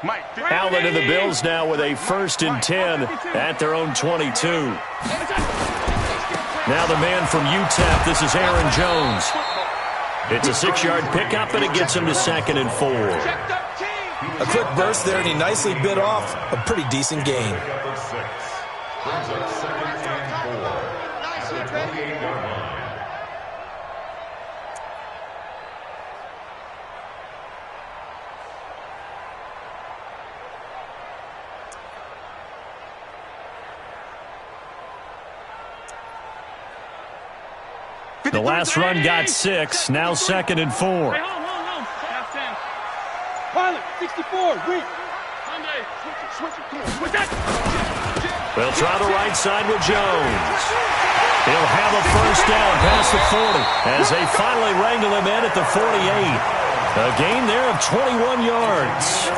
Allen and the Bills now with a 1st and 10 at their own 22. Now the man from UTEP, this is Aaron Jones. It's a 6-yard pickup, and it gets him to 2nd and 4. A quick burst there, and he nicely bit off a pretty decent gain. The last run got 6, now 2nd and 4. Hey, hold. Pilot, 64, wait. Switch that. They'll try the right side with Jones. He'll have a 1st down past the 40 as they finally wrangle him in at the 48. A gain there of 21 yards.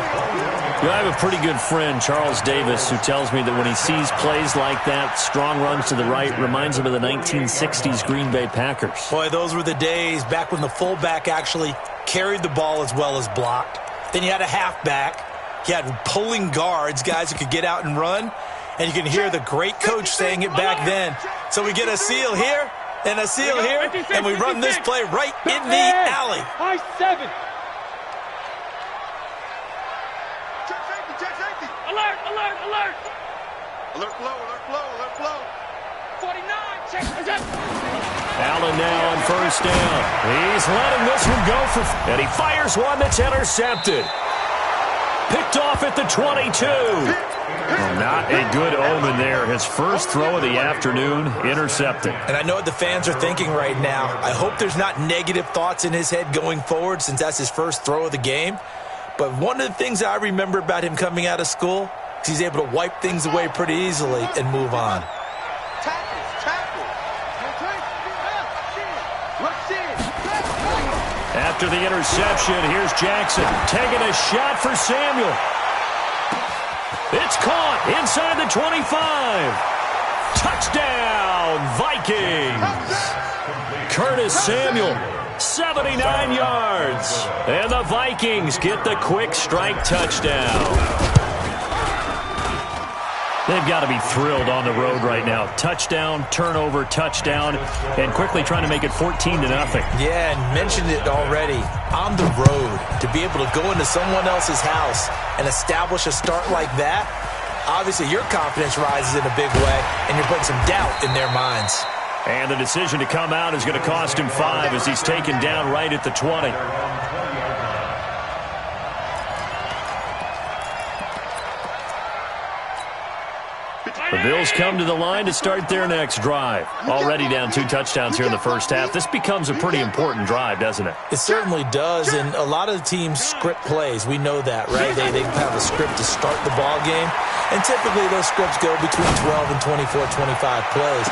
You know, I have a pretty good friend, Charles Davis, who tells me that when he sees plays like that, strong runs to the right, reminds him of the 1960s Green Bay Packers. Boy, those were the days back when the fullback actually carried the ball as well as blocked. Then you had a halfback. You had pulling guards, guys who could get out and run. And you can hear the great coach saying it back then. So we get a seal here and a seal here, and we run this play right in the alley. High 7. Alert. Alert flow. 49, check. Allen now on 1st down. He's letting this one go and he fires one that's intercepted. Picked off at the 22. Well, not a good omen there. His first throw of the afternoon, intercepted. And I know what the fans are thinking right now. I hope there's not negative thoughts in his head going forward since that's his first throw of the game. But one of the things I remember about him coming out of school is he's able to wipe things away pretty easily and move on. After the interception, here's Jackson taking a shot for Samuel. It's caught inside the 25. Touchdown, Vikings. Curtis Samuel, 79 yards. And the Vikings get the quick strike touchdown. They've got to be thrilled on the road right now. Touchdown, turnover, touchdown, and quickly trying to make it 14-0. Yeah, and mentioned it already. On the road, to be able to go into someone else's house and establish a start like that, obviously your confidence rises in a big way, and you're putting some doubt in their minds. And the decision to come out is going to cost him 5 as he's taken down right at the 20. The Bills come to the line to start their next drive. Already down 2 touchdowns here in the first half. This becomes a pretty important drive, doesn't it? It certainly does, and a lot of the teams script plays. We know that, right? They have a script to start the ball game, and typically those scripts go between 12 and 24, 25 plays.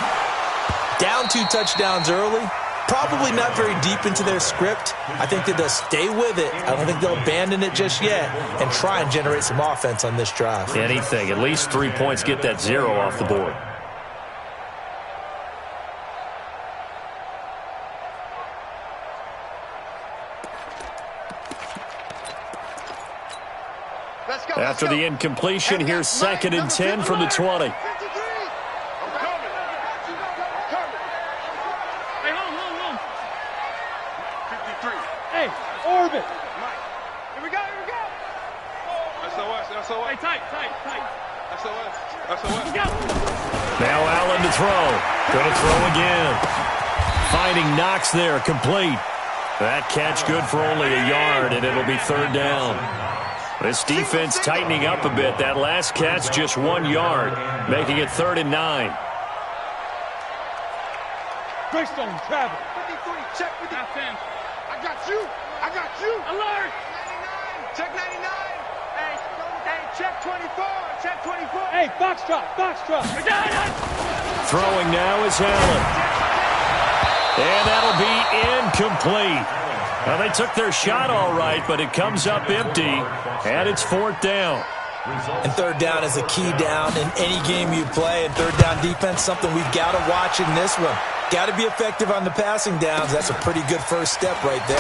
Down 2 touchdowns early, probably not very deep into their script. I think that they'll stay with it. I don't think they'll abandon it just yet and try and generate some offense on this drive. Anything. At least 3 points, get that 0 off the board. After the incompletion, here's 2nd and 10 from the 20. Orbit. Here we go. SOS. Hey, tight. SOS. Go. Now Allen to throw. Going to throw again. Finding Knox there, complete. That catch good for only a yard, and it'll be 3rd down. This defense tightening up a bit. That last catch just 1 yard, making it 3rd and 9. Greystone, travel. 53, check with the offense. I got you. Alert. 99. Check 99. Hey, check 24. Check 24. Hey, box drop. Throwing now is Allen. And that'll be incomplete. Now, they took their shot all right, but it comes up empty, and it's 4th down. And 3rd down is a key down in any game you play, and 3rd down defense, something we've got to watch in this one. Got to be effective on the passing downs. That's a pretty good first step right there.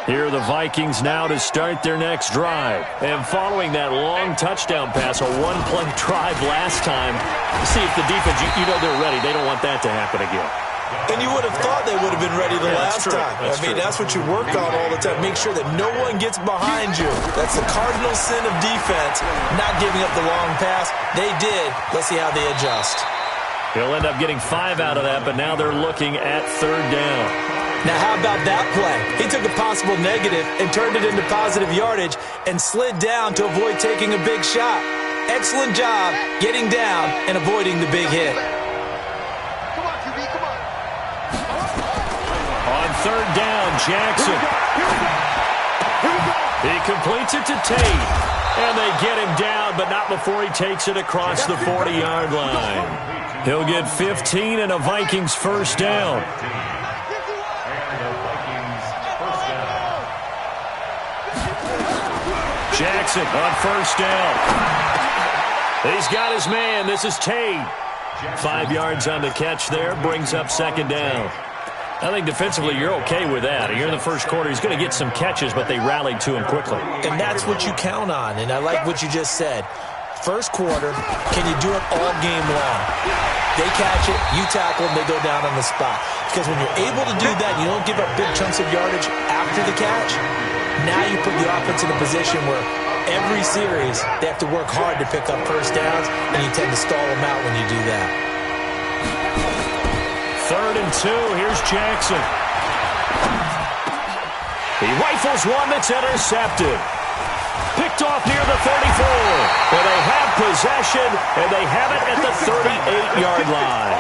Here are the Vikings now to start their next drive. And following that long touchdown pass, a one-play drive last time, see if the defense, you know they're ready. They don't want that to happen again. And you would have thought they would have been ready the last time. That's what you work on all the time. Make sure that no one gets behind you. That's the cardinal sin of defense, not giving up the long pass. They did. Let's see how they adjust. He'll end up getting 5 out of that, but now they're looking at third down. Now, how about that play? He took a possible negative and turned it into positive yardage and slid down to avoid taking a big shot. Excellent job getting down and avoiding the big hit. Come on, QB, come on. On third down, Jackson. He completes it to Tate. And they get him down, but not before he takes it across the 40-yard line. He'll get 15 and a Vikings first down. Jackson on first down. He's got his man. This is Tate. 5 yards on the catch there. Brings up second down. I think defensively you're okay with that. Here in the first quarter, he's going to get some catches, but they rallied to him quickly. And that's what you count on, and I like what you just said. First quarter, can you do it all game long? They catch it, you tackle them, they go down on the spot. Because when you're able to do that, you don't give up big chunks of yardage after the catch. Now you put the offense in a position where every series they have to work hard to pick up first downs, and you tend to stall them out when you do that. 3rd and 2. Here's Jackson. He rifles one that's intercepted. Picked off near the 34. And they have possession, and they have it at the 38-yard line.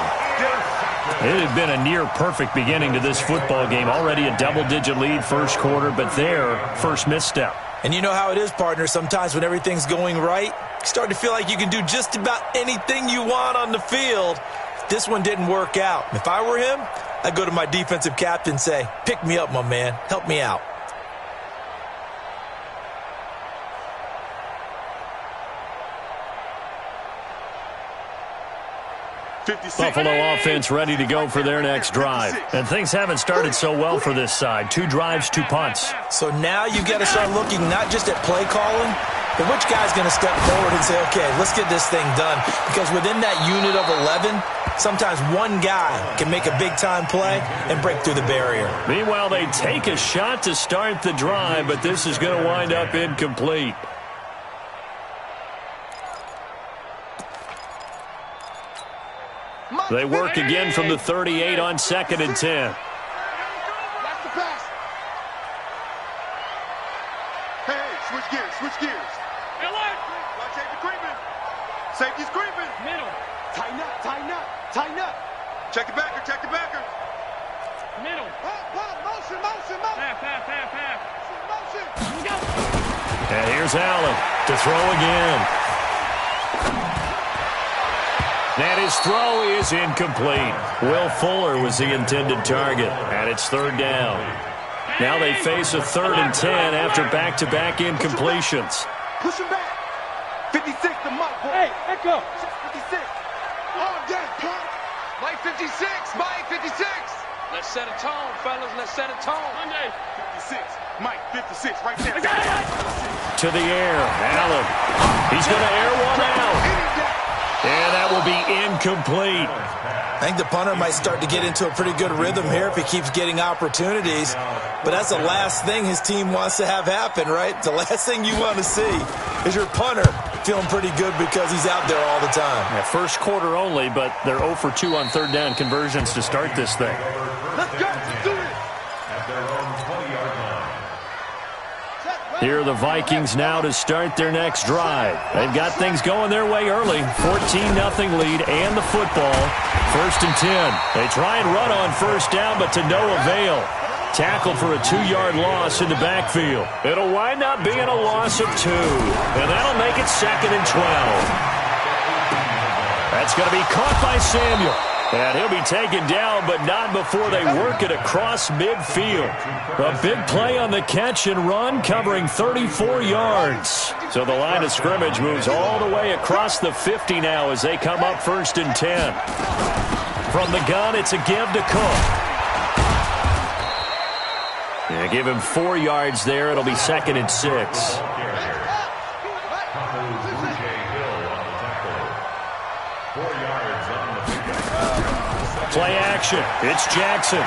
It had been a near-perfect beginning to this football game. Already a double-digit lead first quarter, but their first misstep. And you know how it is, partner. Sometimes when everything's going right, you start to feel like you can do just about anything you want on the field. This one didn't work out. If I were him, I'd go to my defensive captain and say, pick me up, my man. Help me out. Buffalo offense ready to go for their next drive. And things haven't started so well for this side. 2 drives, 2 punts. So now you got to start looking not just at play calling, but which guy's going to step forward and say, okay, let's get this thing done. Because within that unit of 11, sometimes one guy can make a big-time play and break through the barrier. Meanwhile, they take a shot to start the drive, but this is going to wind up incomplete. They work again from the 38 on 2nd and 10. That's the pass. Hey, switch gears, switch gears. Watch safety creeping. Safety's creeping. Middle. Tighten up, tighten up, tighten up. Check the backer, check the backer. Middle. Motion, motion, motion. Pass. Motion. Go. And here's Allen to throw again. And his throw is incomplete. Will Fuller was the intended target, and it's 3rd down. Now they face a 3rd and 10 after back-to-back incompletions. Push him back. 56 to Mike, boy. Hey, echo. 56. Oh, yes, punk. Mike 56, Mike 56. Let's set a tone, fellas. Let's set a tone. Monday. 56, Mike 56, right there. To the air, Allen. He's going to air one out. And that will be incomplete. I think the punter might start to get into a pretty good rhythm here if he keeps getting opportunities. But that's the last thing his team wants to have happen, right? The last thing you want to see is your punter feeling pretty good because he's out there all the time. Yeah, first quarter only, but they're 0 for 2 on 3rd down conversions to start this thing. Let's go. Do it. Here are the Vikings now to start their next drive. They've got things going their way early. 14-0 lead and the football. 1st and 10. They try and run on first down, but to no avail. Tackled for a 2-yard loss in the backfield. It'll wind up being a loss of 2. And that'll make it 2nd and 12. That's going to be caught by Samuel. And he'll be taken down, but not before they work it across midfield. A big play on the catch and run, covering 34 yards. So the line of scrimmage moves all the way across the 50 now as they come up 1st and 10. From the gun, it's a give to Cook. Yeah, give him 4 yards there. It'll be 2nd and 6. Play action. It's Jackson.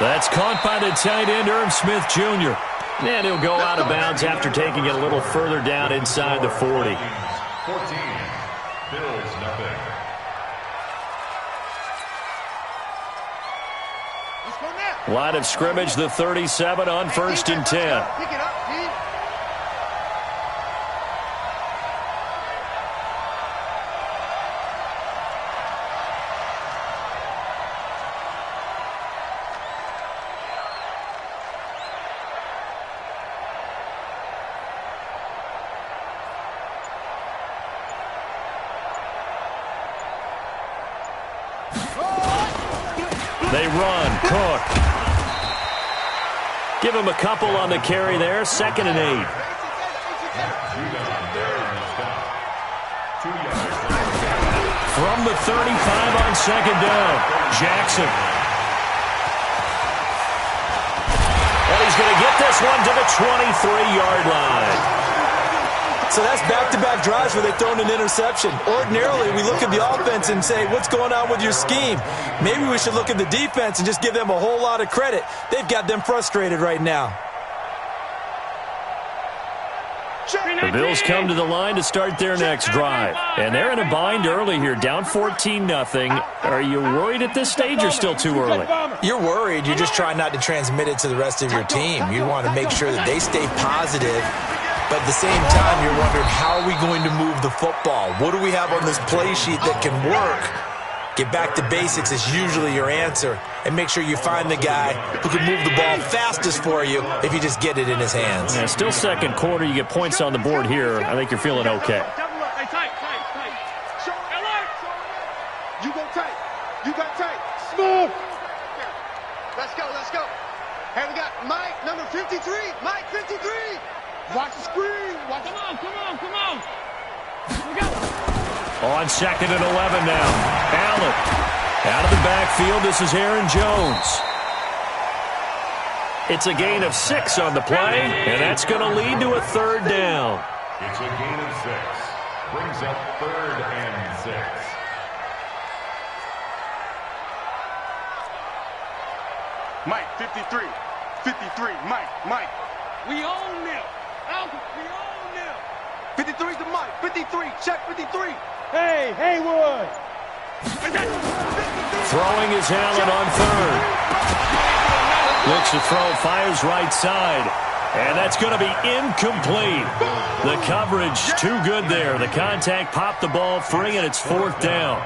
That's caught by the tight end, Irv Smith Jr. And he'll go out of bounds after taking it a little further down inside the 40. 14. Bills nothing. Line of scrimmage, the 37 on 1st and 10. Pick it up, Pete. They run. Cook. Give him a couple on the carry there. 2nd and 8. From the 35 on 2nd down, Jackson. And he's going to get this one to the 23-yard line. So that's back-to-back drives where they've thrown an interception. Ordinarily, we look at the offense and say, what's going on with your scheme? Maybe we should look at the defense and just give them a whole lot of credit. They've got them frustrated right now. The Bills come to the line to start their next drive. And they're in a bind early here, down 14-0. Are you worried at this stage or still too early? You're worried. You're just trying not to transmit it to the rest of your team. You want to make sure that they stay positive. But at the same time, you're wondering, how are we going to move the football? What do we have on this play sheet that can work? Get back to basics is usually your answer. And make sure you find the guy who can move the ball fastest for you if you just get it in his hands. Yeah, still 2nd quarter. You get points on the board here. I think you're feeling okay. You go tight. You got tight. Smooth. Let's go. Let's go. Hey, we got Mike, number 53. Mike, 53. Watch the screen. Watch. Come on. We go. On 2nd and 11 now. Allen out of the backfield. This is Aaron Jones. It's a gain of 6 on the play, and that's going to lead to a 3rd down. It's a gain of 6. Brings up 3rd and 6. Mike, 53. 53. Mike. We own them. We own them. 53 to Mike. 53. Check 53. Hey, Haywood. Throwing is Allen on 3rd. Looks to throw, fires right side. And that's going to be incomplete. The coverage too good there. The contact popped the ball free, and it's 4th down.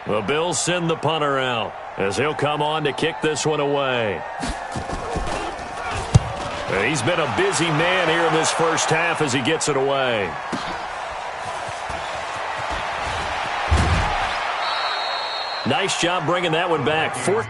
The Bills send the punter out as he'll come on to kick this one away. He's been a busy man here in this first half as he gets it away. Nice job bringing that one back. 4th.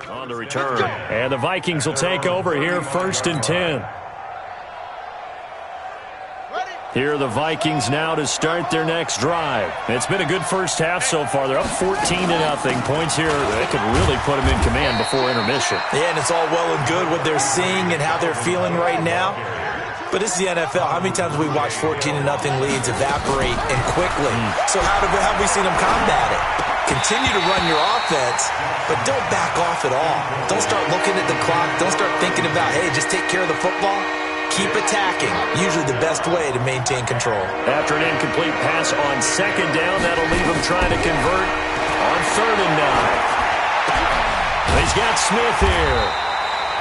On the return. And the Vikings will take over here, 1st and 10. Here are the Vikings now to start their next drive. It's been a good first half so far. They're up 14-0. Points here that could really put them in command before intermission. Yeah, and it's all well and good what they're seeing and how they're feeling right now. But this is the NFL. How many times have we watched 14-0 leads evaporate and quickly? So how have we seen them combat it? Continue to run your offense, but don't back off at all. Don't start looking at the clock. Don't start thinking about, hey, just take care of the football. Keep attacking. Usually the best way to maintain control. After an incomplete pass on 2nd down, that'll leave him trying to convert on 3rd and 9. He's got Smith here.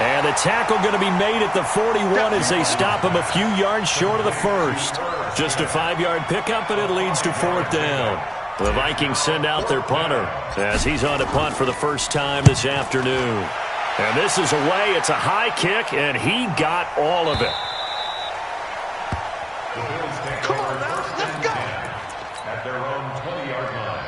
And the tackle going to be made at the 41 as they stop him a few yards short of the 1st. Just a 5-yard pickup, and it leads to 4th down. The Vikings send out their punter as he's on to punt for the first time this afternoon. And this is away. It's a high kick, and he got all of it. Come on now, let's go. At their own 20-yard line.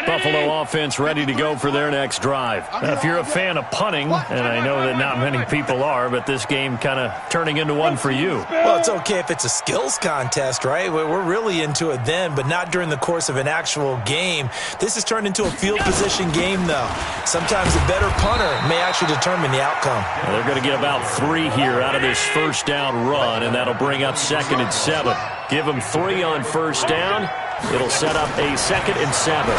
Buffalo offense ready to go for their next drive. If you're a fan of punting, and I know that not many people are, but this game kind of turning into one for you. Well, it's okay if it's a skills contest, right? We're really into it then, but not during the course of an actual game. This has turned into a field position game, though. Sometimes a better punter may actually determine the outcome. Well, they're going to get about 3 here out of this first down run, and that'll bring up 2nd and 7. Give them 3 on first down. It'll set up a 2nd and 7.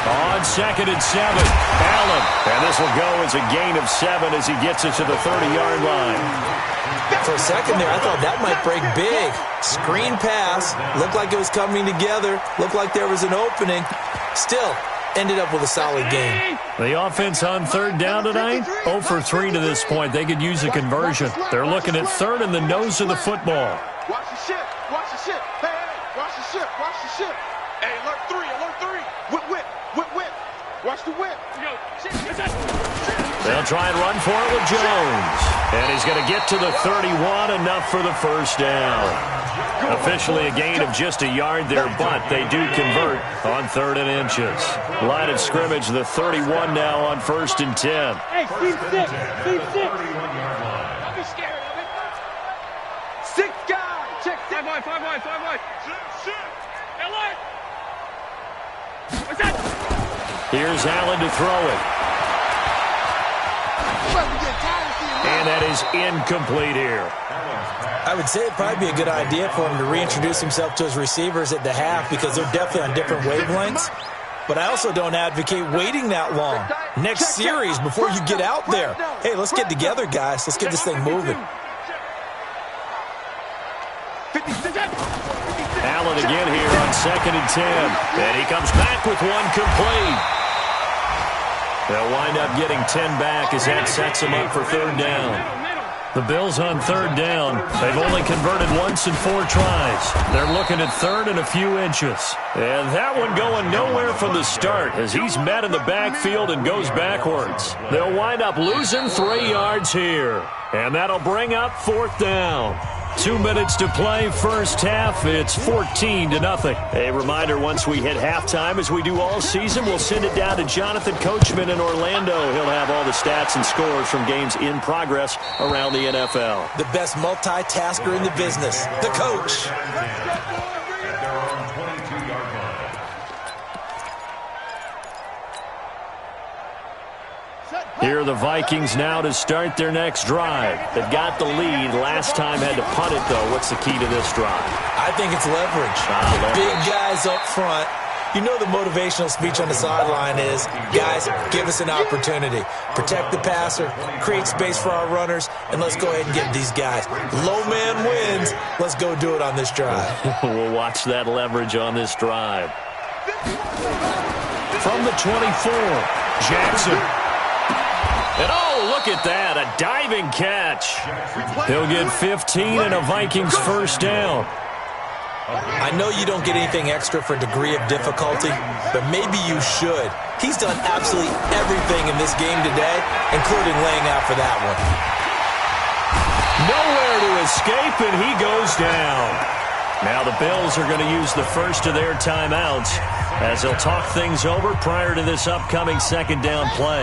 On 2nd and 7, Allen. And this will go as a gain of 7 as he gets it to the 30-yard line. For a second there, I thought that might break big. Screen pass. Looked like it was coming together. Looked like there was an opening. Still, ended up with a solid game. The offense on 3rd down tonight, 0 for 3 to this point. They could use a conversion. They're looking at 3rd and the nose of the football. Watch the ship. Watch the ship. Hey, hey, watch the ship. Watch the ship. Hey, alert 3. Alert 3. Whip, whip. Whip, whip. Watch the whip. They'll try and run for it with Jones. And he's going to get to the 31, enough for the first down. Officially a gain of just a yard there, but they do convert on 3rd and inches. Line of scrimmage, the 31 now on 1st and 10. Hey, keep 6. Keep 6. Don't be scared of it. 6 guys. Check 6. 5 wide. Shit. Alert. What's that? Here's Allen to throw it. And that is incomplete here. I would say it'd probably be a good idea for him to reintroduce himself to his receivers at the half because they're definitely on different wavelengths. But I also don't advocate waiting that long. Next series, before you get out there. Hey, let's get together, guys. Let's get this thing moving. Allen again here on 2nd and 10. And he comes back with one complete. They'll wind up getting 10 back as that sets them up for 3rd down. The Bills on 3rd down. They've only converted once in 4 tries. They're looking at 3rd and a few inches. And that one going nowhere from the start as he's met in the backfield and goes backwards. They'll wind up losing 3 yards here. And that'll bring up 4th down. 2 minutes to play, first half. It's 14-0. A reminder, once we hit halftime, as we do all season, we'll send it down to Jonathan Coachman in Orlando. He'll have all the stats and scores from games in progress around the NFL. The best multitasker in the business, the coach. At their own 22-yard line. Here are the Vikings now to start their next drive. They've got the lead. Last time had to punt it, though. What's the key to this drive? I think it's leverage. Leverage. Big guys up front. You know the motivational speech on the sideline is, guys, give us an opportunity. Protect the passer, create space for our runners, and let's go ahead and get these guys. Low man wins. Let's go do it on this drive. We'll watch that leverage on this drive. From the 24, Jackson. And oh, look at that, a diving catch. He'll get 15 and a Vikings first down. I know you don't get anything extra for degree of difficulty, but maybe you should. He's done absolutely everything in this game today, including laying out for that one. Nowhere to escape, and he goes down. Now the Bills are going to use the first of their timeouts as they'll talk things over prior to this upcoming 2nd down play.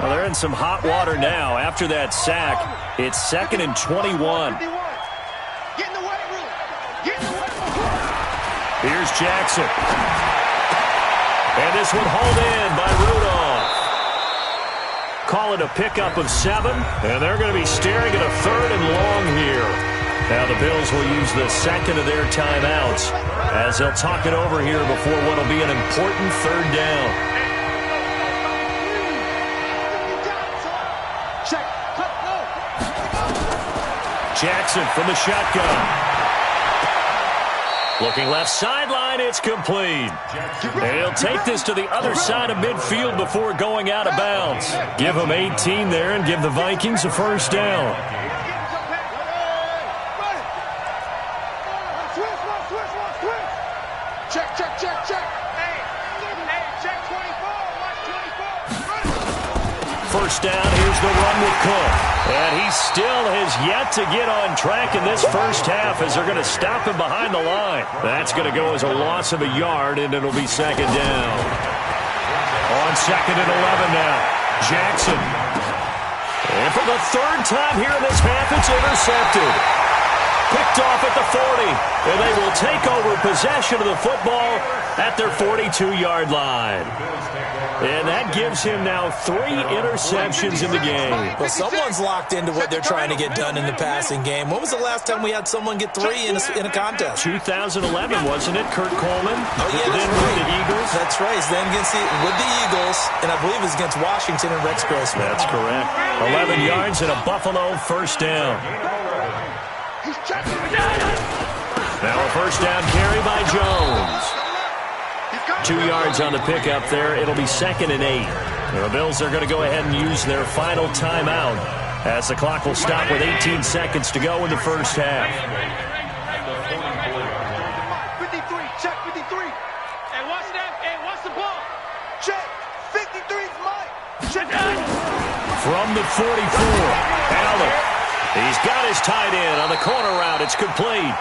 Well, they're in some hot water now. After that sack, it's 2nd and 21. Get in the weight room. Get in the weight room. Here's Jackson. And this one hauled in by Rudolph. Call it a pickup of 7, and they're going to be staring at a 3rd and long here. Now the Bills will use the 2nd of their timeouts as they'll talk it over here before what will be an important 3rd down. Jackson from the shotgun. Looking left sideline, it's complete. And he'll take this to the other side of midfield before going out of bounds. Give him 18 there and give the Vikings a first down. Check, check, check, check. Hey, check 24. Watch 24. First down, here's the run with Cook. And he still has yet to get on track in this first half as they're going to stop him behind the line. That's going to go as a loss of a yard, and it'll be second down. On second and 11 now, Jackson. And for the third time here in this half, it's intercepted. Picked off at the 40, and they will take over possession of the football at their 42-yard line. And that gives him now 3 interceptions in the game. Well, someone's locked into what they're trying to get done in the passing game. When was the last time we had someone get 3 in a contest? 2011, wasn't it? Kurt Coleman? Oh, yeah. Then with the Eagles? That's right. Then with the Eagles, and I believe it was against Washington and Rex Grossman. That's correct. 11 yards and a Buffalo first down. Now a first down carry by Jones. 2 yards on the pickup there. It'll be second and 8. The Bills are going to go ahead and use their final timeout as the clock will stop with 18 seconds to go in the first half. 53, check 53. Hey, watch that. Hey, watch the ball. Check. 53's Mike. Check. From the 44, Allen. He's got his tight end on the corner route. It's complete.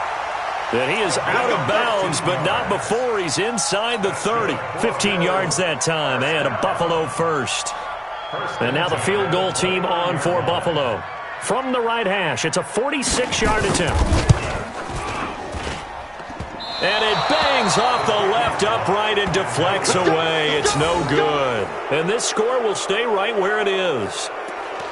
And he is out of bounds, but not before he's inside the 30. 15 yards that time, and a Buffalo first. And now the field goal team on for Buffalo. From the right hash, it's a 46-yard attempt. And it bangs off the left upright and deflects away. It's no good. And this score will stay right where it is.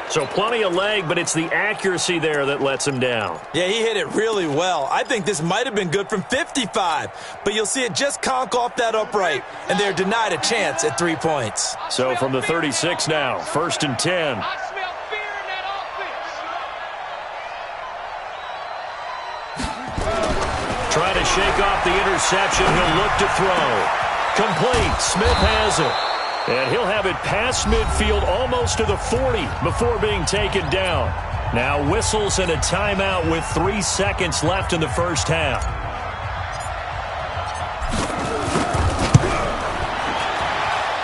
So plenty of leg, but it's the accuracy there that lets him down. Yeah, he hit it really well. I think this might have been good from 55, but you'll see it just conk off that upright, and they're denied a chance at 3 points. So from the 36 now, first and 10. I smell fear in that offense. Trying to shake off the interception. He'll look to throw. Complete. Smith has it. And he'll have it past midfield almost to the 40 before being taken down. Now whistles and a timeout with 3 seconds left in the first half.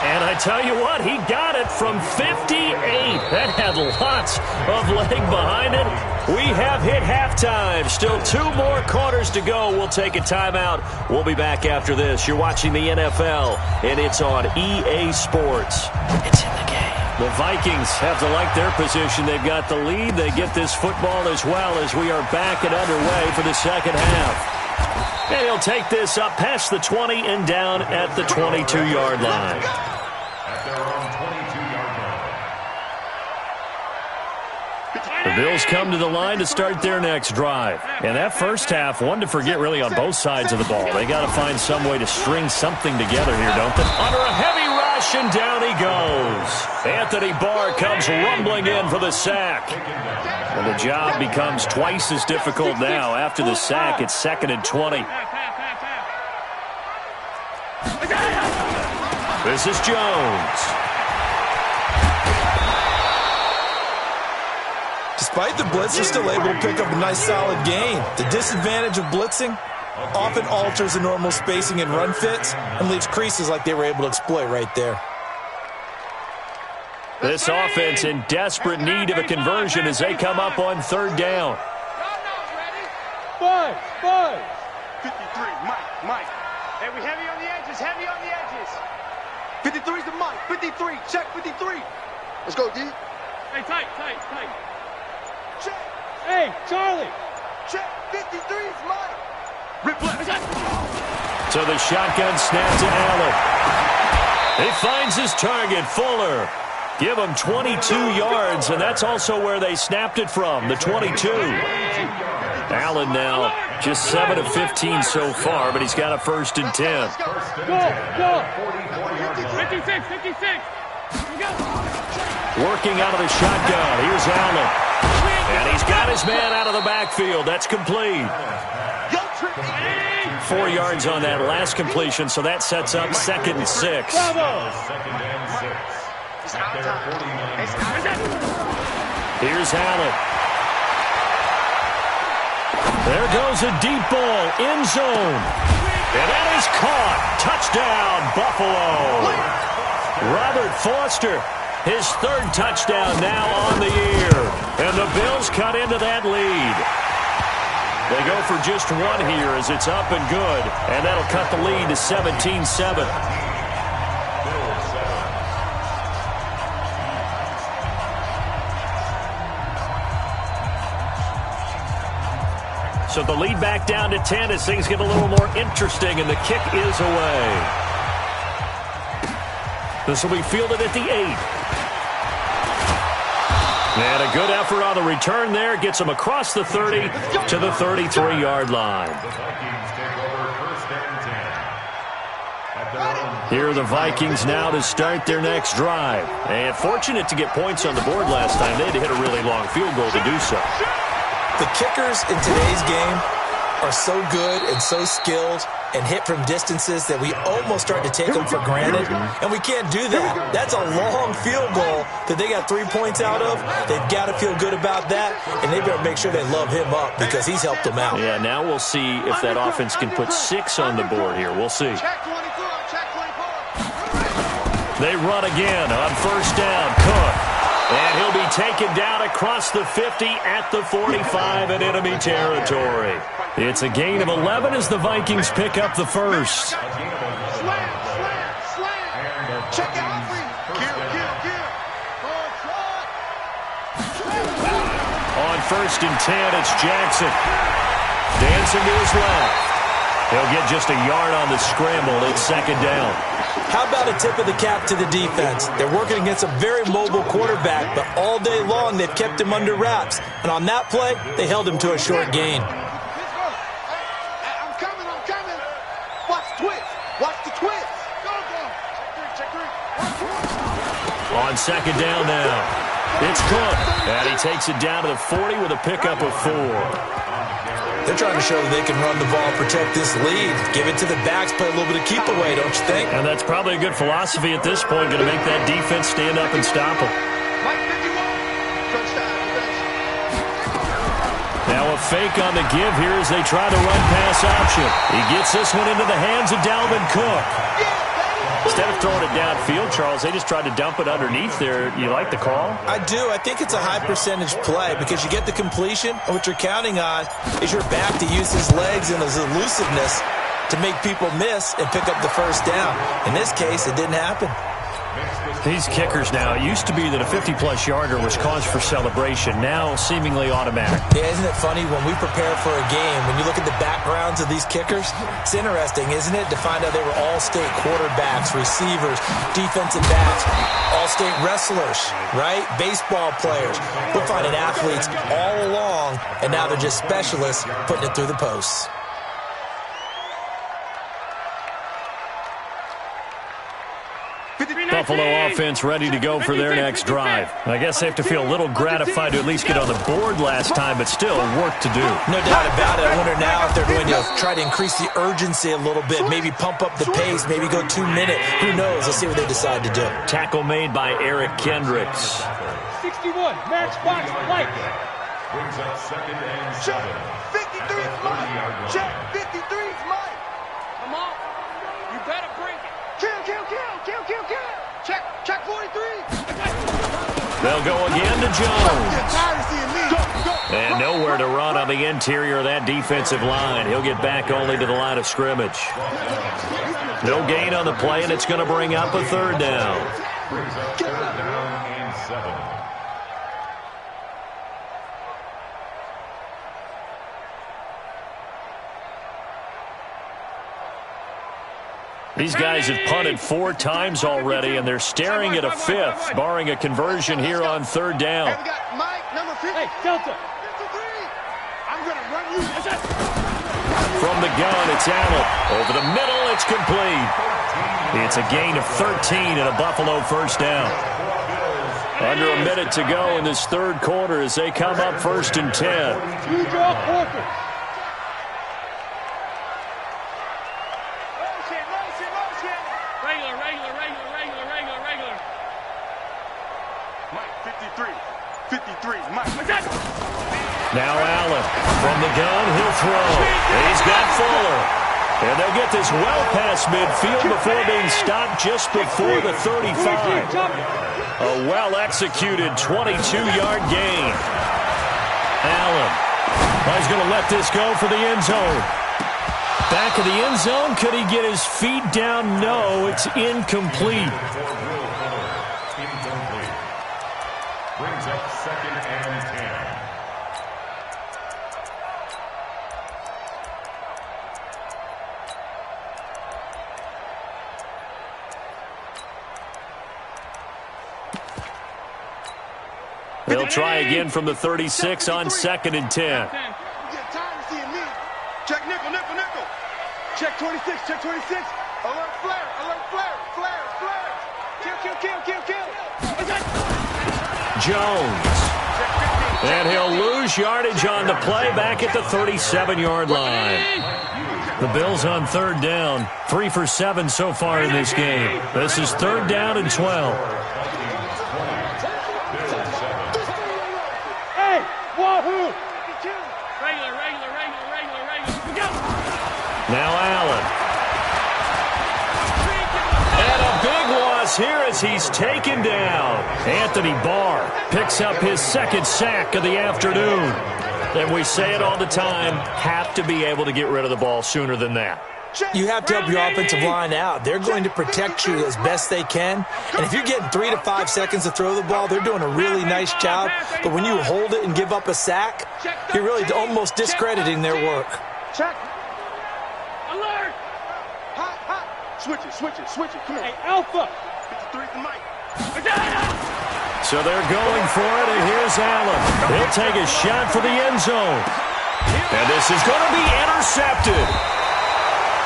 And I tell you what, he got it from 58. That had lots of leg behind it. We have hit halftime. Still 2 more quarters to go. We'll take a timeout. We'll be back after this. You're watching the NFL, and it's on EA Sports. It's in the game. The Vikings have to like their position. They've got the lead. They get this football as well as we are back and underway for the second half. And he'll take this up past the 20 and down at the 22-yard line. The Bills come to the line to start their next drive. And that first half, one to forget really on both sides of the ball. They got to find some way to string something together here, don't they? Under a heavy rush, and down he goes. Anthony Barr comes rumbling in for the sack. And the job becomes twice as difficult now. After the sack, it's second and 20. This is Jones. Despite the blitz, they're still able to pick up a nice solid gain. The disadvantage of blitzing often alters the normal spacing and run fits and leaves creases like they were able to exploit right there. This offense in desperate need of a conversion as they come up on third down. Five. 53, Mike. Hey, we heavy on the edges, 53's the Mike. 53, check 53. Let's go, D. Hey, tight. Check. Hey, Charlie. Check. 53's Mike. Rip left. So the shotgun snap to Allen. He finds his target, Fuller. Give him 22 yards, and that's also where they snapped it from, the 22. Allen now just 7 of 15 so far, but he's got a first and 10. Go. 56. Working out of the shotgun. Here's Allen. And he's got his man out of the backfield. That's complete. 4 yards on that last completion, so that sets up 2nd and 6. Second and 6. At their 49. Here's Allen. There goes a deep ball, end zone. And that is caught. Touchdown, Buffalo. Robert Foster, his 3rd touchdown now on the year. And the Bills cut into that lead. They go for just 1 here as it's up and good. And that'll cut the lead to 17-7. So the lead back down to 10 as things get a little more interesting, and the kick is away. This will be fielded at the 8. And a good effort on the return there. Gets him across the 30 to the 33-yard line. Here are the Vikings now to start their next drive. And fortunate to get points on the board last time. They had to hit a really long field goal to do so. The kickers in today's game are so good and so skilled and hit from distances that we almost start to take them for granted, and we can't do that. That's a long field goal that they got 3 points out of. They've got to feel good about that, and they better make sure they love him up because he's helped them out. Yeah, now we'll see if that offense can put 6 on the board here. We'll see. They run again on 1st down. Cook. And he'll be taken down across the 50 at the 45 in enemy territory. It's a gain of 11 as the Vikings pick up the 1st. Check out. On 1st and 10, it's Jackson. Dancing to his left. He'll get just a yard on the scramble. It's 2nd down. How about a tip of the cap to the defense? They're working against a very mobile quarterback, but all day long they've kept him under wraps. And on that play, they held him to a short gain. I'm coming. Watch the twist. Go. Check 3. On 2nd down now, it's Cook. And he takes it down to the 40 with a pickup of 4. They're trying to show that they can run the ball, protect this lead, give it to the backs, play a little bit of keep away, don't you think? And that's probably a good philosophy at this point, going to make that defense stand up and stop them. Now a fake on the give here as they try to run pass option. He gets this one into the hands of Dalvin Cook. Instead of throwing it downfield, Charles, they just tried to dump it underneath there. You like the call? I do. I think it's a high percentage play because you get the completion, and what you're counting on is your back to use his legs and his elusiveness to make people miss and pick up the 1st down. In this case, it didn't happen. These kickers now, it used to be that a 50-plus yarder was cause for celebration. Now, seemingly automatic. Yeah, isn't it funny when we prepare for a game, when you look at the backgrounds of these kickers, it's interesting, isn't it, to find out they were all-state quarterbacks, receivers, defensive backs, all-state wrestlers, right? Baseball players. We're finding athletes all along, and now they're just specialists putting it through the posts. Buffalo offense ready to go for their next drive. I guess they have to feel a little gratified to at least get on the board last time, but still work to do. No doubt about it. I wonder now if they're going to try to increase the urgency a little bit, maybe pump up the pace, maybe go 2 minute. Who knows? Let's see what they decide to do. Tackle made by Eric Kendricks. 61, matchbox Mike. Brings up 2nd and 7. Check 53's Mike. Check 53's Mike. Come on. You better bring it. Kill. Check 43. They'll go again to Jones. And nowhere to run on the interior of that defensive line. He'll get back only to the line of scrimmage. No gain on the play, and it's going to bring up a 3rd down. Brings up 3rd down and 7. These guys have punted 4 times already, and they're staring at a 5th, barring a conversion here on 3rd down. Hey, we got Mike, number 50. Hey, Delta. 53. I'm going to run you. From the gun, it's Allen. Over the middle, it's complete. It's a gain of 13 and a Buffalo 1st down. Under a minute to go in this third quarter as they come up 1st and 10. You draw quarter. Regular. Mike, 53, Mike. Now Allen from the gun, he'll throw. He's got Fuller. And they'll get this well past midfield before being stopped just before the 35. A well-executed 22-yard gain. Allen. He's going to let this go for the end zone. Back of the end zone. Could he get his feet down? No, it's incomplete. Brings up 2nd and 10. They'll try again from the 36 on 2nd and 10. You get tired of seeing me. Check nickel. Check 26. Alert flare. Kill. Jones. And he'll lose yardage on the play back at the 37-yard line. The Bills on 3rd down. 3 for 7 so far in this game. This is 3rd down and 12. Hey, wahoo! Regular. Now Allen. And a big loss here as he's taken down. Anthony Barr picks up his 2nd sack of the afternoon. And we say it all the time, have to be able to get rid of the ball sooner than that. You have to help your offensive line out. They're going to protect you as best they can. And if you're getting 3 to 5 seconds to throw the ball, they're doing a really nice job. But when you hold it and give up a sack, you're really almost discrediting their work. Check. Alert. Hot. Switch it. Come on. Hey, Alpha. 53 to Mike. So they're going for it, and here's Allen. He'll take a shot for the end zone. And this is going to be intercepted.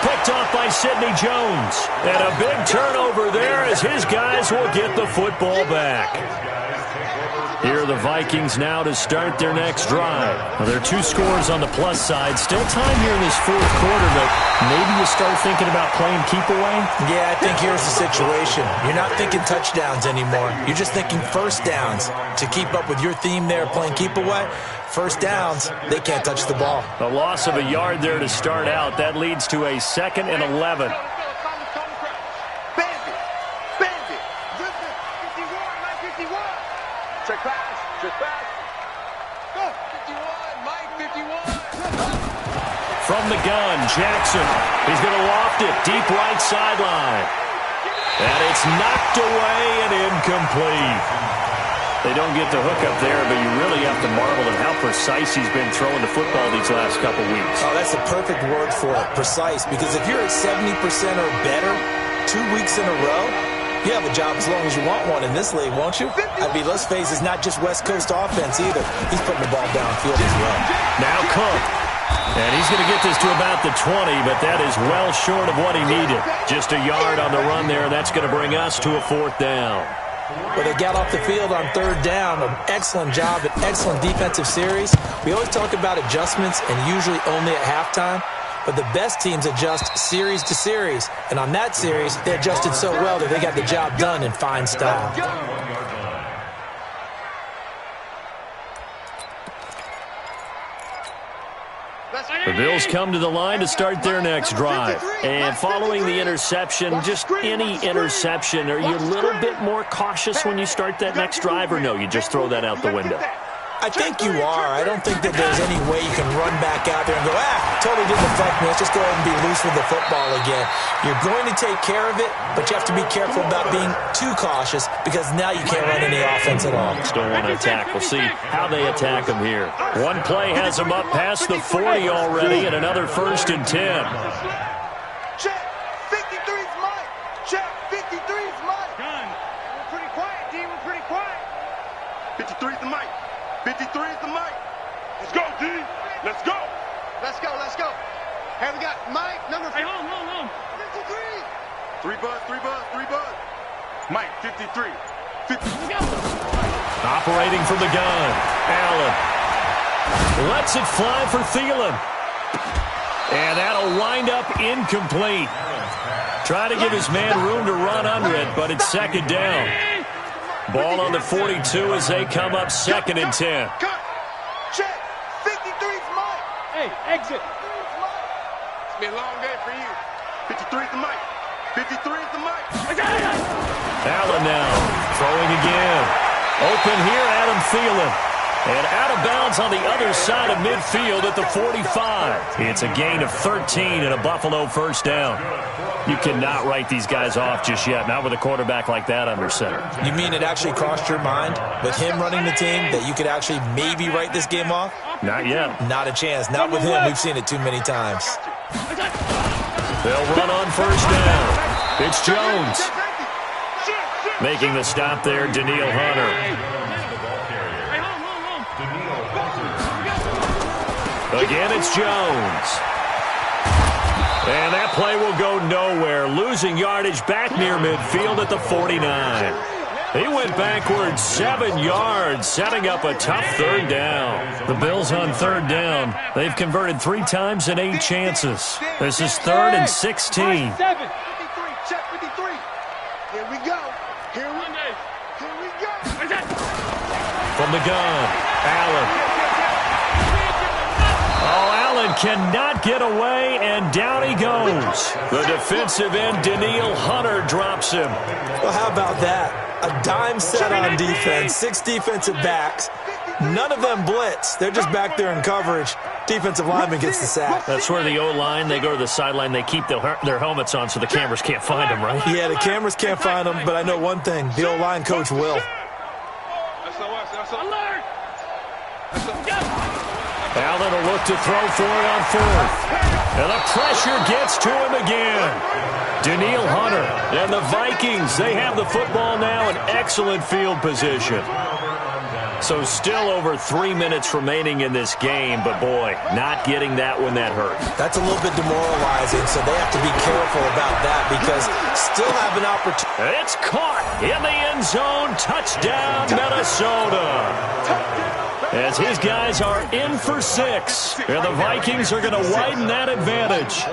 Picked off by Sidney Jones. And a big turnover there as his guys will get the football back. Here are the Vikings now to start their next drive. Well, there are 2 scores on the plus side. Still time here in this 4th quarter, but maybe you start thinking about playing keep away? Yeah, I think here's the situation. You're not thinking touchdowns anymore. You're just thinking first downs. To keep up with your theme there, playing keep away, first downs, they can't touch the ball. A loss of a yard there to start out. That leads to a 2nd and 11. Bandit. 51. Check pass. Go. 51, Mike, 51. From the gun, Jackson. He's going to loft it deep right sideline. And it's knocked away and incomplete. They don't get the hook up there, but you really have to marvel at how precise he's been throwing the football these last couple weeks. Oh, that's the perfect word for it, precise. Because if you're at 70% or better 2 weeks in a row, you have a job as long as you want one in this league, won't you? I mean, let's face it, it's not just West Coast offense either. He's putting the ball downfield as well. Now Cook. And he's going to get this to about the 20, but that is well short of what he needed. Just a yard on the run there, and that's going to bring us to a 4th down. Well, they got off the field on 3rd down. An excellent job, an excellent defensive series. We always talk about adjustments and usually only at halftime. But the best teams adjust series to series. And on that series, they adjusted so well that they got the job done in fine style. The Bills come to the line to start their next drive. And following the interception, just any interception, are you a little bit more cautious when you start that next drive, or no, you just throw that out the window? I think you are. I don't think that there's any way you can run back out there and go, totally didn't affect me. Let's just go ahead and be loose with the football again. You're going to take care of it, but you have to be careful about being too cautious because now you can't run any offense at all. Still want to attack. We'll see how they attack them here. One play has them up past the 40 already, and another 1st and 10. Check. 53's Mike. Check. 53's Mike. We're pretty quiet, D. We're pretty quiet. 53's the Mike. 53's the Mike. Let's go, D. Let's go. Let's go. Hey, we got Mike, number 53. Hey, hold on. 3 buzz. Mike, 53. Operating from the gun. Allen lets it fly for Thielen. And that'll wind up incomplete. Trying to give his man room to run under it, but it's second down. Ball on the 42 as they come up second and 10. Cut. Check. 53's Mike. Hey, exit. It's been a long day for you. 53's the Mike. 53's the Mike. Allen now throwing again. Open here, Adam Thielen. And out of bounds on the other side of midfield at the 45. It's a gain of 13 and a Buffalo first down. You cannot write these guys off just yet, not with a quarterback like that under center. You mean it actually crossed your mind with him running the team that you could actually maybe write this game off? Not yet. Not a chance. Not with him. We've seen it too many times. They'll run on first down. It's Jones. Making the stop there, Daniil Hunter. Again, it's Jones. And that play will go nowhere. Losing yardage back near midfield at the 49. He went backwards 7 yards, setting up a tough third down. The Bills on third down. They've converted 3 times in 8 chances. This is 3rd and 16. 53, check 53. Here we go. Here we go. From the gun, Allen. Oh, Allen cannot get away, and down he goes. The defensive end, Daniil Hunter, drops him. Well, how about that? A dime set on defense, 6 defensive backs. None of them blitz. They're just back there in coverage. Defensive lineman gets the sack. That's where the O-line, they go to the sideline, they keep their helmets on so the cameras can't find them, right? Yeah, the cameras can't find them, but I know one thing. The O-line coach will. Alert! Allen will look to throw for it on 4th. And the pressure gets to him again. Daniil Hunter and the Vikings, they have the football now in excellent field position. So still over 3 minutes remaining in this game, but boy, not getting that when that hurt. That's a little bit demoralizing, so they have to be careful about that because still have an opportunity. It's caught in the end zone. Touchdown, Minnesota. As his guys are in for 6, and the Vikings are going to widen that advantage.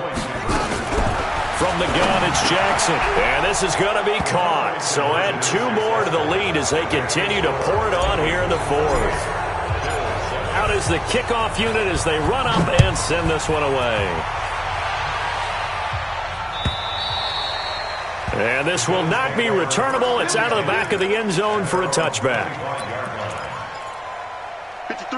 From the gun, it's Jackson, and this is going to be caught. So add 2 more to the lead as they continue to pour it on here in the 4th. Out is the kickoff unit as they run up and send this one away. And this will not be returnable. It's out of the back of the end zone for a touchback.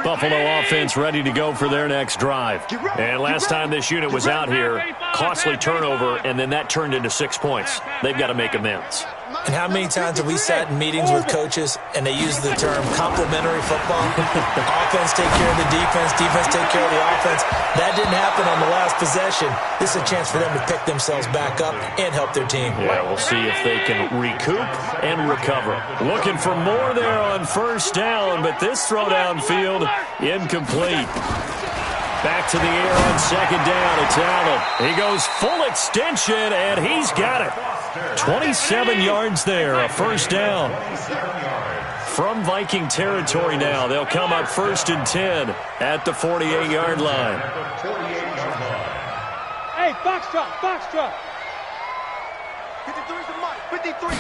Buffalo offense ready to go for their next drive. And last time this unit was out here, costly turnover, and then that turned into 6 points. They've got to make amends. And how many times have we sat in meetings with coaches and they use the term complementary football? Offense take care of the defense, defense take care of the offense. That didn't happen on the last possession. This is a chance for them to pick themselves back up and help their team. Yeah, we'll see if they can recoup and recover. Looking for more there on first down, but this throw downfield incomplete. Back to the air on second down. It's Allen. He goes full extension, and he's got it. 27 yards there, a first down. From Viking territory now, they'll come up 1st and 10 at the 48-yard line. Hey, box drop. 53's the Mike. 53.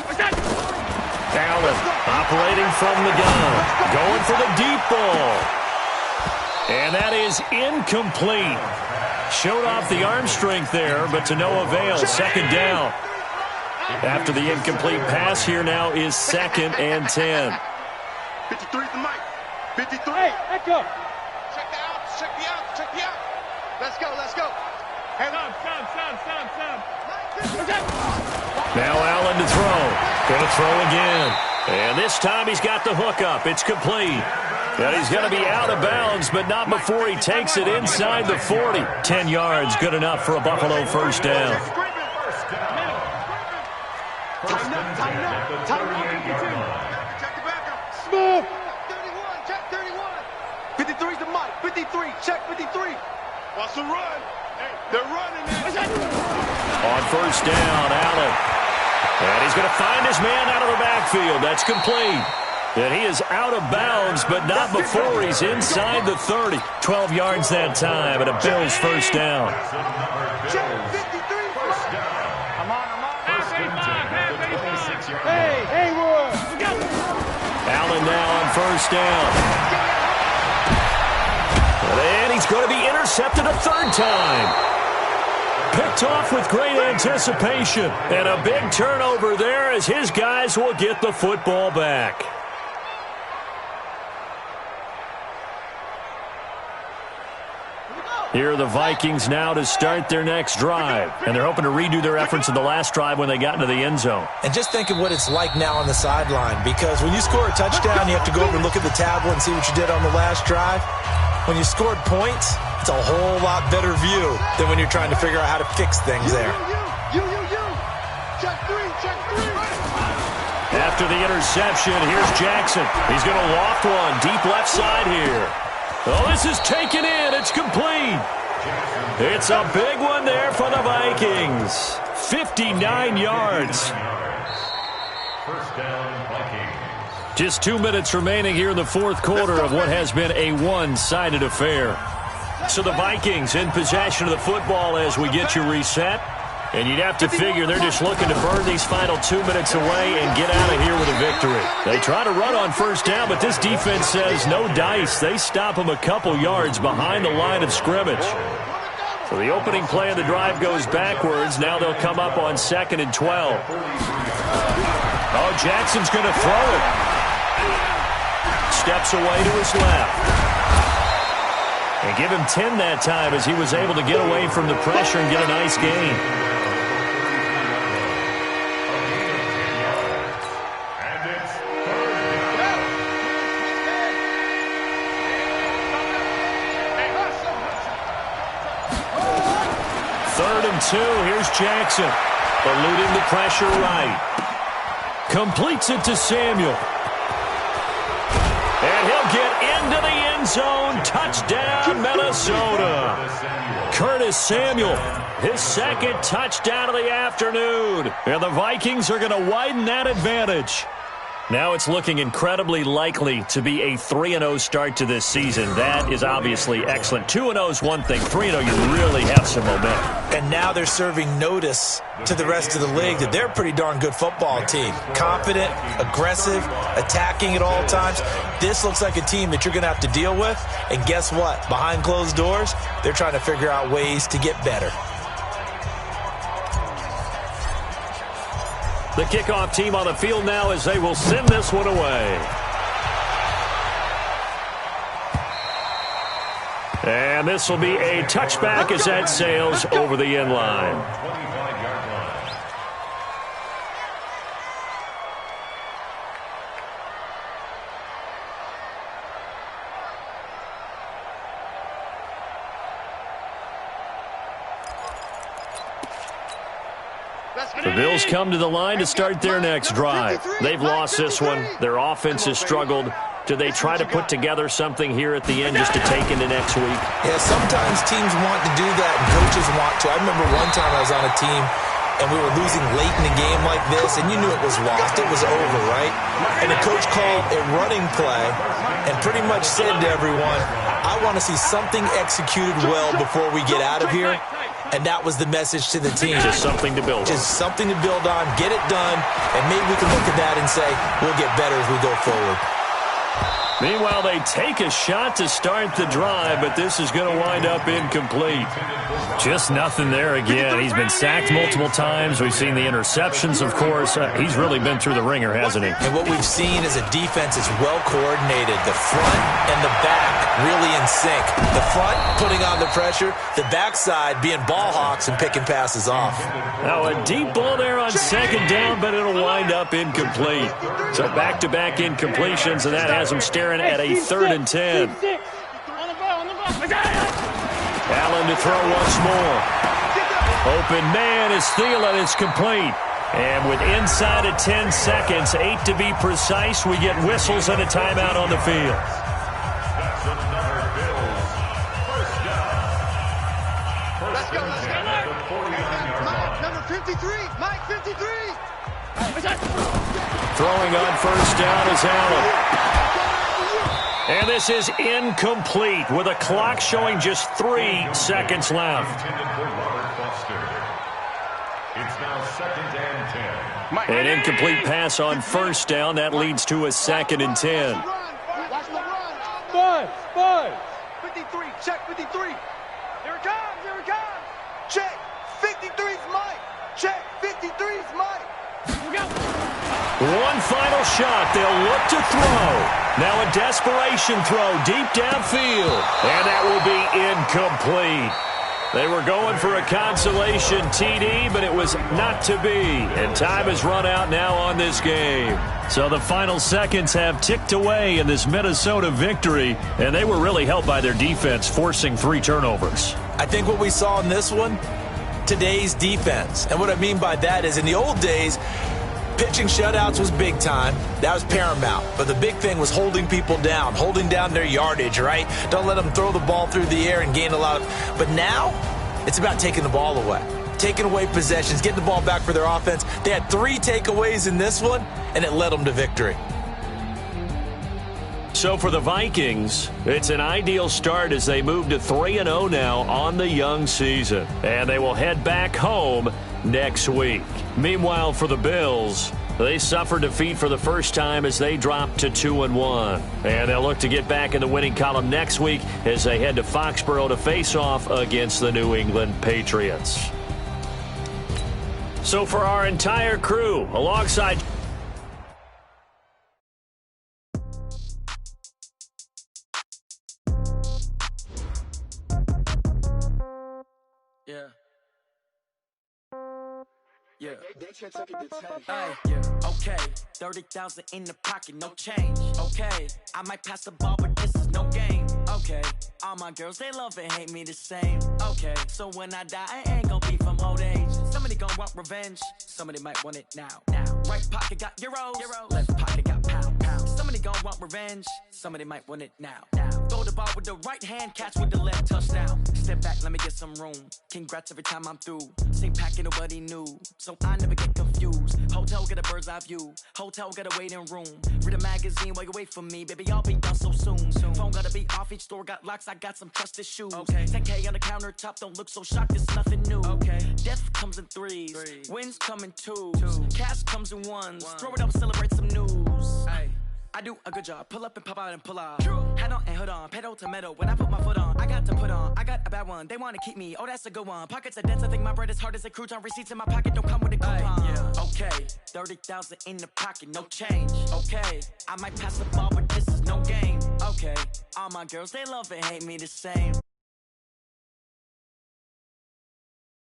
Allen operating from the gun. Going for the deep ball. And that is incomplete. Showed off the arm strength there, but to no avail. Second down. After the incomplete pass, here now is 2nd and 10. 53's the Mike. 53. Hey, echo. Check the outs. Check the outs. Let's go. Hey, Sam. Now Allen to throw. Going to throw again. And this time he's got the hook up. It's complete. And he's going to be out of bounds, but not before he takes it inside the 40. 10 yards, good enough for a Buffalo first down. Tighten up. Check the backup. Smooth. Check 31. 53's the Mike. 53. Check 53. Wants to run. They're running. On first down, Allen. And he's going to find his man out of the backfield. That's complete. And he is out of bounds, but not before he's inside the 30. 12 yards that time, and a Bills first down. Allen now on first down. And he's going to be intercepted a third time. Picked off with great anticipation. And a big turnover there as his guys will get the football back. Here are the Vikings now to start their next drive. And they're hoping to redo their efforts in the last drive when they got into the end zone. And just think of what it's like now on the sideline, because when you score a touchdown, you have to go over and look at the tablet and see what you did on the last drive. When you scored points, it's a whole lot better view than when you're trying to figure out how to fix things there. Check three. After the interception, here's Jackson. He's going to loft one deep left side here. Oh, this is taken in. It's complete. It's a big one there for the Vikings. 59 yards. First down, Vikings. Just 2 minutes remaining here in the fourth quarter of what has been a one-sided affair. So the Vikings in possession of the football as we get you reset. And you'd have to figure they're just looking to burn these final 2 minutes away and get out of here with a victory. They try to run on first down, but this defense says no dice. They stop them a couple yards behind the line of scrimmage. So the opening play of the drive goes backwards. Now they'll come up on 2nd and 12. Oh, Jackson's going to throw it. Steps away to his left. And give him 10 that time as he was able to get away from the pressure and get a nice gain. Third and 2. Here's Jackson. Eluding the pressure right. Completes it to Samuel. And he'll get into the end zone. Touchdown, Minnesota. Curtis Samuel, his second touchdown of the afternoon. And the Vikings are going to widen that advantage. Now it's looking incredibly likely to be a 3-0 start to this season. That is obviously excellent. 2-0 is one thing. 3-0, you really have some momentum. And now they're serving notice to the rest of the league that they're a pretty darn good football team. Confident, aggressive, attacking at all times. This looks like a team that you're going to have to deal with. And guess what? Behind closed doors, they're trying to figure out ways to get better. The kickoff team on the field now as they will send this one away. And this will be a touchback as that sails over the end line. 25-yard line. The Bills come to the line to start their next drive. They've lost this one. Their offense has struggled. Do they try to put together something here at the end just to take into next week? Yeah, sometimes teams want to do that and coaches want to. I remember one time I was on a team and we were losing late in the game like this, and you knew it was lost. It was over, right? And the coach called a running play and pretty much said to everyone, I want to see something executed well before we get out of here. And that was the message to the team. Just something to build on. Just something to build on, get it done, and maybe we can look at that and say, we'll get better as we go forward. Meanwhile, they take a shot to start the drive, but this is going to wind up incomplete. Just nothing there again. He's been sacked multiple times. We've seen the interceptions, of course. He's really been through the ringer, hasn't he? And what we've seen is a defense that's well coordinated. The front and the back really in sync. The front putting on the pressure, the backside being ball hawks and picking passes off. Now a deep ball there on second down, but it'll wind up incomplete. So back-to-back incompletions, and that has him staring at a 3rd and 10. Allen to throw once more. Open man is Thielen. It's complete. And with inside of 10 seconds, 8 to be precise, we get whistles and a timeout on the field. That's another Bills. First down. Let's go. The 49-yard line. Number 53. Mike 53. Throwing on first down is Allen. And this is incomplete with a clock showing just 3 seconds left. It's now 2nd and 10. An incomplete pass on first down. That leads to a 2nd and 10. Watch the run. Five. 53. Check 53. Here it comes. Check. 53's Mike. Check. 53's Mike. One final shot. They'll look to throw. Now a desperation throw deep downfield. And that will be incomplete. They were going for a consolation TD, but it was not to be. And time has run out now on this game. So the final seconds have ticked away in this Minnesota victory, and they were really helped by their defense, forcing 3 turnovers. I think what we saw in this one, today's defense. And what I mean by that is in the old days, pitching shutouts was big time. That was paramount. But the big thing was holding people down, holding down their yardage, right? Don't let them throw the ball through the air and gain a lot of... But now, it's about taking the ball away. Taking away possessions, getting the ball back for their offense. They had 3 takeaways in this one, and it led them to victory. So for the Vikings, it's an ideal start as they move to 3-0 now on the young season. And they will head back home next week. Meanwhile, for the Bills, they suffered defeat for the first time as they dropped to 2-1. And they'll look to get back in the winning column next week as they head to Foxborough to face off against the New England Patriots. So for our entire crew, alongside... Yeah. Hey, okay. 30,000 in the pocket, no change. Okay, I might pass the ball, but this is no game. Okay, all my girls, they love and hate me the same. Okay, so when I die, I ain't gonna be from old age. Somebody gonna want revenge, somebody might want it now. Right pocket got euros, left pocket got pound. Somebody gonna want revenge, somebody might want it now. Throw the ball with the right hand, catch with the left, touchdown. Step back, let me get some room. Congrats every time I'm through. Same packet, nobody new, so I never get confused. Hotel get a bird's eye view, hotel got a waiting room. Read a magazine while you wait for me, baby, I'll be done so soon. Phone gotta be off, each store got locks, I got some trusted shoes. 10K on the countertop, don't look so shocked, it's nothing new. Death comes in threes, wins come in twos, cash comes in ones. Throw it up, celebrate some news. I do a good job, pull up and pop out and pull off. Hat on and hood on, pedal to metal. When I put my foot on, I got to put on. I got a bad one, they want to keep me. Oh, that's a good one. Pockets are dense, I think my bread is hard as a crouton. Receipts in my pocket don't come with a coupon. Okay, 30,000 in the pocket, no change. Okay, I might pass the ball, but this is no game. Okay, all my girls, they love and hate me the same.